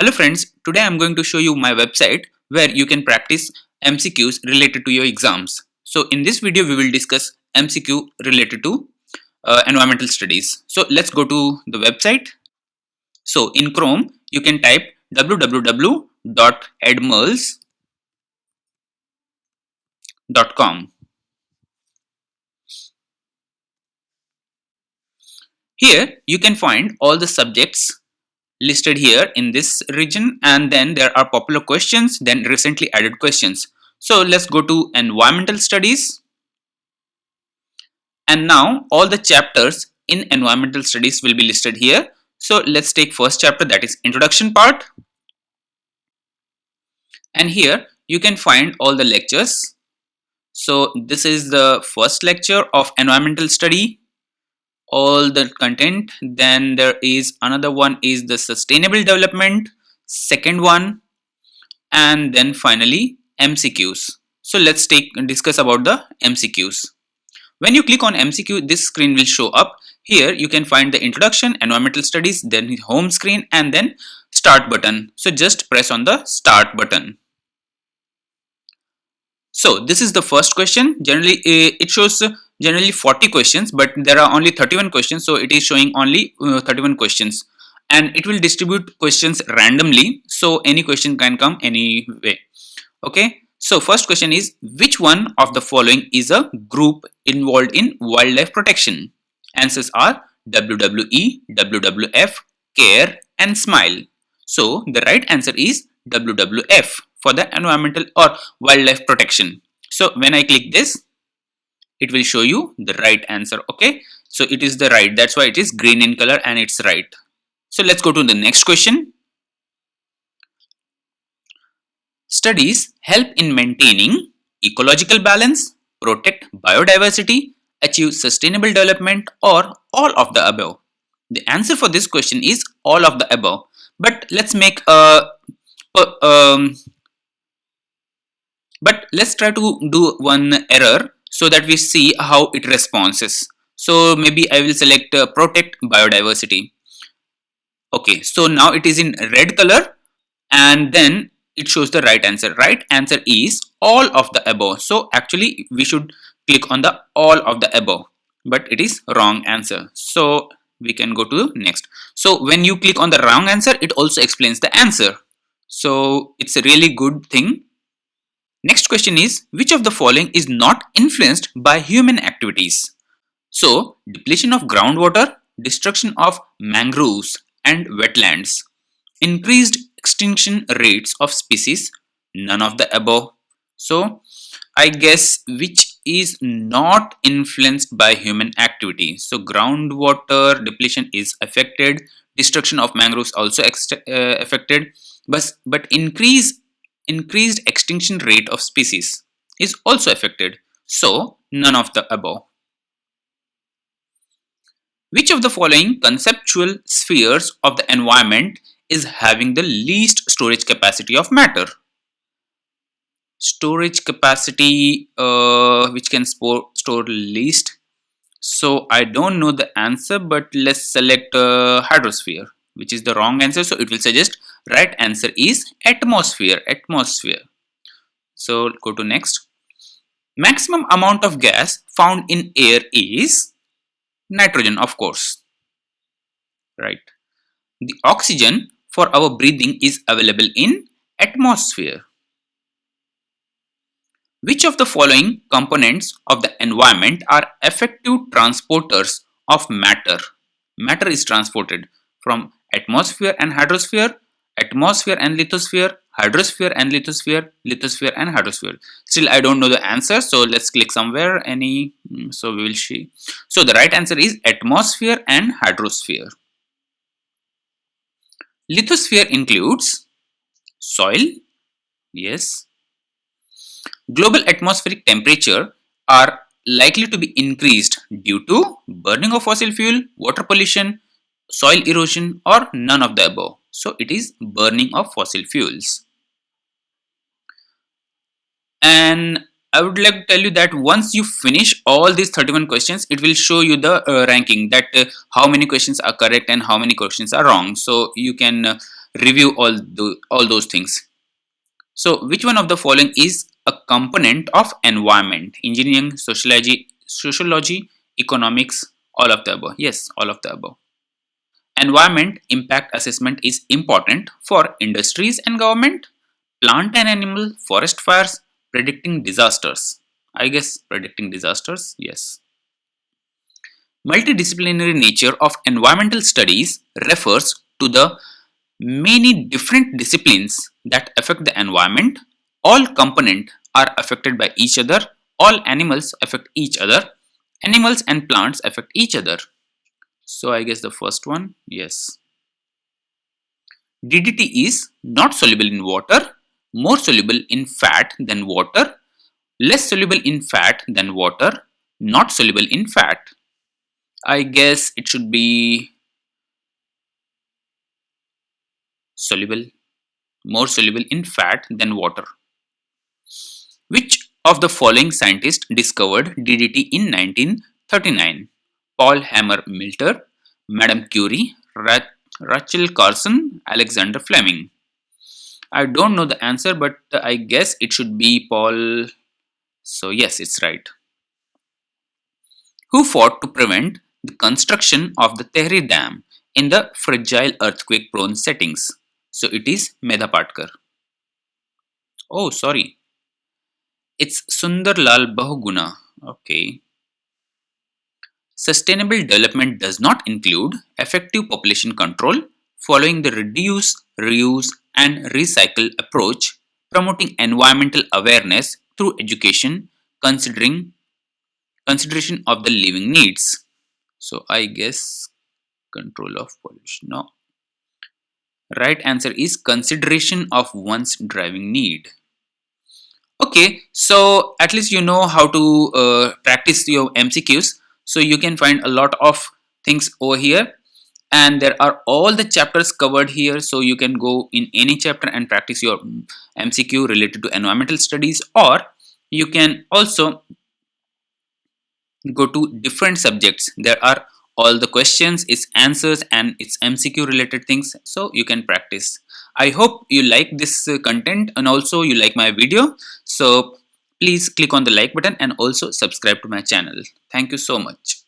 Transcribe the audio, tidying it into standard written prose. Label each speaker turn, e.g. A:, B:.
A: Hello friends, today I'm going to show you my website where you can practice MCQs related to your exams. So in this video we will discuss MCQ related to environmental studies. So let's go to the website. So in Chrome you can type www.edmurls.com. Here you can find all the subjects listed here in this region, and then there are popular questions, then recently added questions. So let's go to environmental studies, and now all the chapters in environmental studies will be listed here. So let's take first chapter, that is introduction part, and here you can find all the lectures. So this is the first lecture of environmental study, all the content. Then there is another one is the sustainable development, second one, and then finally MCQs. So let's discuss about the MCQs. When you click on MCQ, this screen will show up. Here you can find the introduction, environmental studies, then home screen, and then start button. So just press on the start button. So this is the first question. Generally it shows generally 40 questions, but there are only 31 questions, so it is showing only 31 questions, and it will distribute questions randomly, so any question can come any way. Okay, so first question is, which one of the following is a group involved in wildlife protection? Answers are WWE, WWF, CARE, and SMILE. So the right answer is WWF for the environmental or wildlife protection. So when I click this, it will show you the right answer. Okay, so it is the right, that's why it is green in color and it's right. So let's go to the next question. Studies help in maintaining ecological balance, protect biodiversity, achieve sustainable development, or all of the above? The answer for this question is all of the above. But let's make but let's try to do one error so that we see how it responds. So maybe I will select protect biodiversity. Okay, so now it is in red color, and then it shows the right answer. Right answer is all of the above. So actually we should click on the all of the above, but it is wrong answer. So we can go to next. So when you click on the wrong answer, it also explains the answer. So it's a really good thing. Next question is, which of the following is not influenced by human activities? So depletion of groundwater, destruction of mangroves and wetlands, increased extinction rates of species, none of the above. So I guess which is not influenced by human activity. So groundwater depletion is affected, destruction of mangroves also affected, but increased extinction rate of species is also affected. So none of the above. Which of the following conceptual spheres of the environment is having the least storage capacity of matter? Storage capacity which can store least. So I don't know the answer, but let's select hydrosphere, which is the wrong answer. So it will suggest right answer is atmosphere. So go to next. Maximum amount of gas found in air is nitrogen, of course. Right. The oxygen for our breathing is available in atmosphere. Which of the following components of the environment are effective transporters of matter? Matter is transported from atmosphere and hydrosphere, atmosphere and lithosphere, hydrosphere and lithosphere, lithosphere and hydrosphere. Still I don't know the answer, so let's click somewhere so we will see. So the right answer is atmosphere and hydrosphere. Lithosphere includes soil, yes. Global atmospheric temperature are likely to be increased due to burning of fossil fuel, water pollution, soil erosion, or none of the above. So it is burning of fossil fuels. And I would like to tell you that once you finish all these 31 questions, it will show you the ranking, that how many questions are correct and how many questions are wrong. So you can review all those things. So which one of the following is a component of environment? Engineering, sociology, economics, all of the above. Yes, all of the above. Environment impact assessment is important for industries and government, plant and animal, forest fires, predicting disasters. I guess predicting disasters, yes. Multidisciplinary nature of environmental studies refers to the many different disciplines that affect the environment. All components are affected by each other. All animals affect each other. Animals and plants affect each other. So I guess the first one, yes. DDT is not soluble in water, more soluble in fat than water, less soluble in fat than water, not soluble in fat. I guess it should be soluble, more soluble in fat than water. Which of the following scientists discovered DDT in 1939? Paul Hammer Milter, Madame Curie, Rachel Carson, Alexander Fleming. I don't know the answer, but I guess it should be Paul. So, yes, it's right. Who fought to prevent the construction of the Tehri Dam in the fragile earthquake prone settings? So, it is Medha Patkar. Oh, sorry. It's Sundarlal Bahuguna. Okay. Sustainable development does not include effective population control, following the reduce, reuse, and recycle approach, promoting environmental awareness through education, consideration of the living needs. So I guess control of pollution. No. Right answer is consideration of one's driving need. Okay, so at least you know how to practice your MCQs. So you can find a lot of things over here, and there are all the chapters covered here. So you can go in any chapter and practice your MCQ related to environmental studies, or you can also go to different subjects. There are all the questions, its answers, and its MCQ related things, so you can practice. I hope you like this content and also you like my video. So please click on the like button and also subscribe to my channel. Thank you so much.